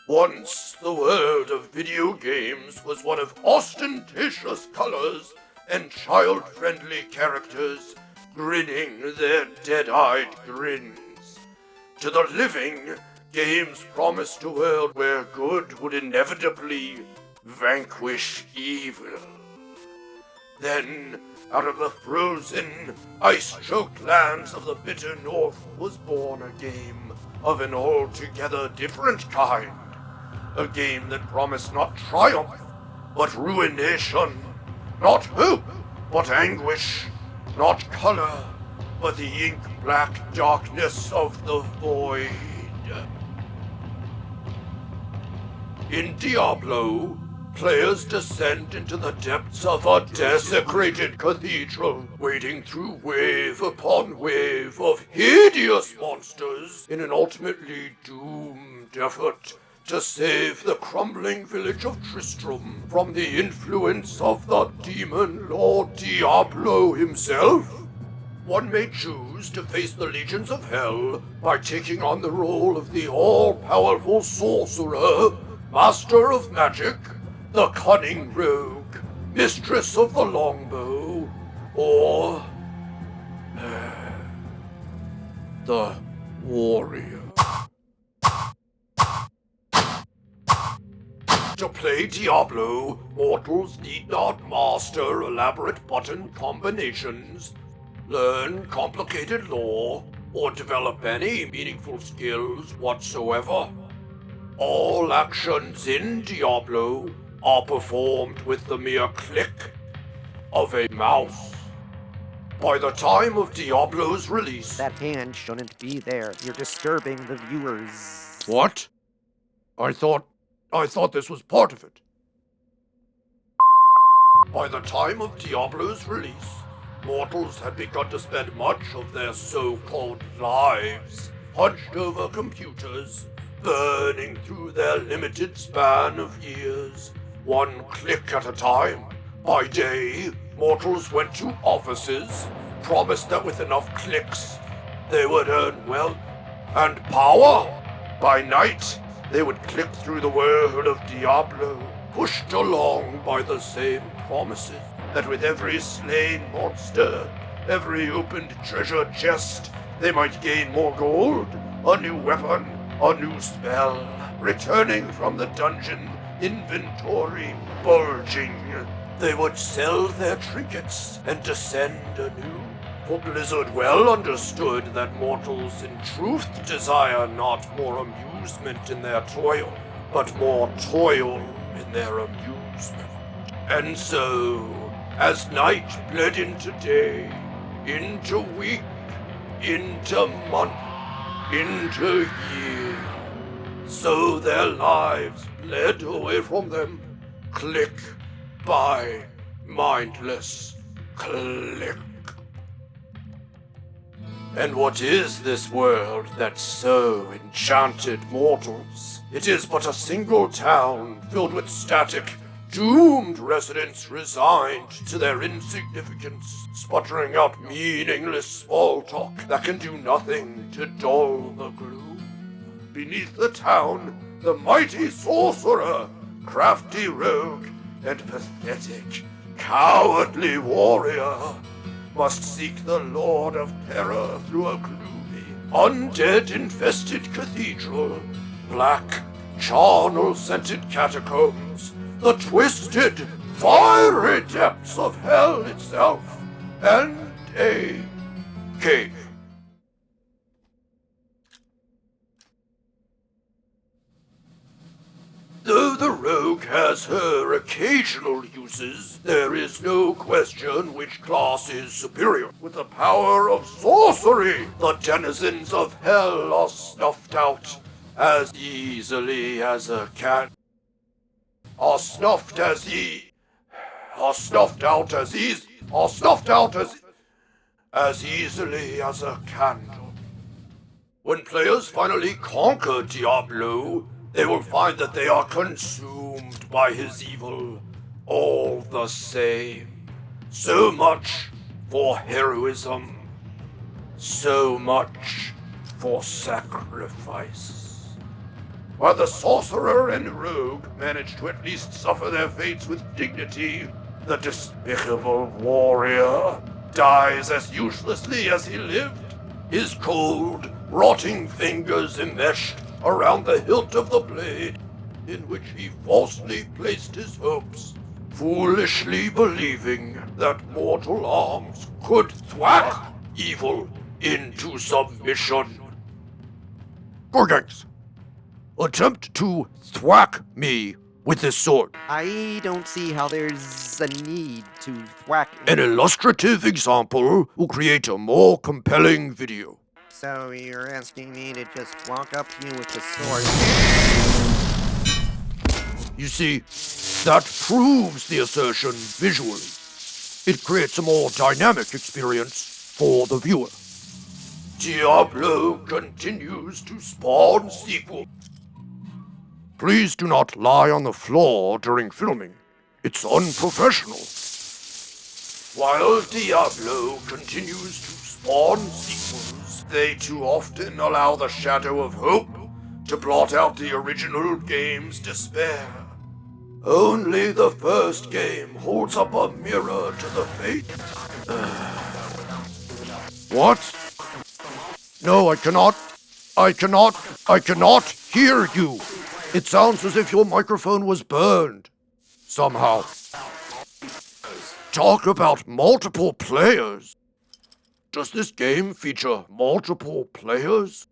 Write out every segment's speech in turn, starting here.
Once the world of video games was one of ostentatious colors and child-friendly characters grinning their dead-eyed grins. To the living, games promised a world where good would inevitably vanquish evil. Then, out of the frozen, ice-choked lands of the bitter north was born a game of an altogether different kind. A game that promised not triumph, but ruination. Not hope, but anguish. Not color, but the ink-black darkness of the void. In Diablo, players descend into the depths of a desecrated cathedral, wading through wave upon wave of hideous monsters in an ultimately doomed effort to save the crumbling village of Tristram from the influence of the demon Lord Diablo himself. One may choose to face the legions of hell by taking on the role of the all-powerful sorcerer, master of magic, the cunning rogue, mistress of the longbow, or the warrior. To play Diablo, mortals need not master elaborate button combinations, learn complicated lore, or develop any meaningful skills whatsoever. All actions in Diablo are performed with the mere click of a mouse. By the time of Diablo's release... That hand shouldn't be there. You're disturbing the viewers. What? I thought this was part of it. By the time of Diablo's release, mortals had begun to spend much of their so-called lives hunched over computers, burning through their limited span of years, one click at a time. By day, mortals went to offices, promised that with enough clicks, they would earn wealth and power. By night, they would click through the world of Diablo, pushed along by the same promises that with every slain monster, every opened treasure chest, they might gain more gold, a new weapon, a new spell, returning from the dungeon, inventory bulging. They would sell their trinkets and descend anew. For Blizzard well understood that mortals in truth desire not more amusement in their toil, but more toil in their amusement. And so, as night bled into day, into week, into month, into year, so their lives bled away from them, click by mindless click. And what is this world that so enchanted mortals? It is but a single town filled with static, doomed residents resigned to their insignificance, sputtering out meaningless small talk that can do nothing to dull the gloom. Beneath the town, the mighty sorcerer, crafty rogue, and pathetic, cowardly warrior must seek the Lord of Terror through a gloomy, undead-infested cathedral, black, charnel-scented catacombs, the twisted, fiery depths of hell itself, and a cave. Though the rogue has her occasional uses, there is no question which class is superior. With the power of sorcery, the denizens of hell are snuffed out as easily as a cat. Are snuffed out as easily as a candle. When players finally conquer Diablo, they will find that they are consumed by his evil all the same. So much for heroism. So much for sacrifice. while the sorcerer and rogue manage to at least suffer their fates with dignity, the despicable warrior dies as uselessly as he lived, his cold, rotting fingers enmeshed around the hilt of the blade in which he falsely placed his hopes, foolishly believing that mortal arms could thwack evil into submission. Gorganks, attempt to thwack me with this sword. I don't see how there's a need to thwack. An illustrative example will create a more compelling video. So you're asking me to just walk up to you with the sword? You see, that proves the assertion visually. It creates a more dynamic experience for the viewer. Diablo continues to spawn sequels. Please do not lie on the floor during filming. It's unprofessional. While Diablo continues to spawn sequels, they too often allow the shadow of hope to blot out the original game's despair. Only the first game holds up a mirror to the fate. What? No, I cannot hear you. It sounds as if your microphone was burned. Somehow. Talk about multiple players. Does this game feature multiple players?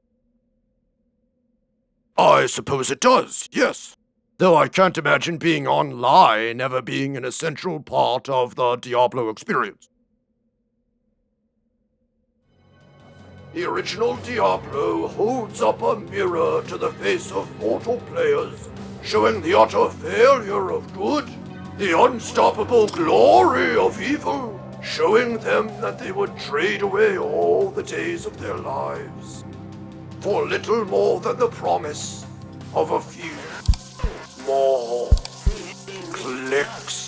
I suppose it does, yes. Though I can't imagine being online ever being an essential part of the Diablo experience. The original Diablo holds up a mirror to the face of mortal players, showing the utter failure of good, the unstoppable glory of evil, showing them that they would trade away all the days of their lives for little more than the promise of a few more clicks.